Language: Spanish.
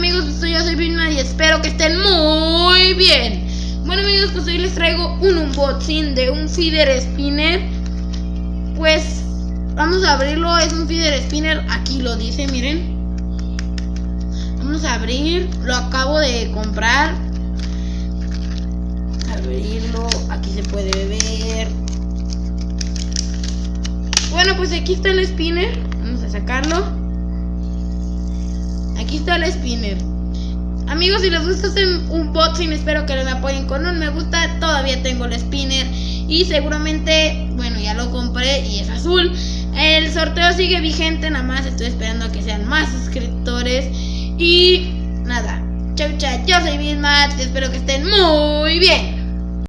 amigos, pues yo soy Vilma y espero que estén muy bien. Bueno amigos, pues hoy les traigo un unboxing de un feeder spinner. Pues vamos a abrirlo, es un feeder spinner, aquí lo dice, miren. Vamos a abrir, lo acabo de comprar. Abrirlo, aquí se puede ver. Bueno, pues aquí está el spinner, vamos a sacarlo. Aquí está el spinner. Amigos, si les gusta este unboxing, espero que me apoyen con un me gusta. Todavía tengo el spinner y seguramente, bueno, ya lo compré y es azul. El sorteo sigue vigente, nada más estoy esperando a que sean más suscriptores. Y nada, chau chau, yo soy Vilma, espero que estén muy bien.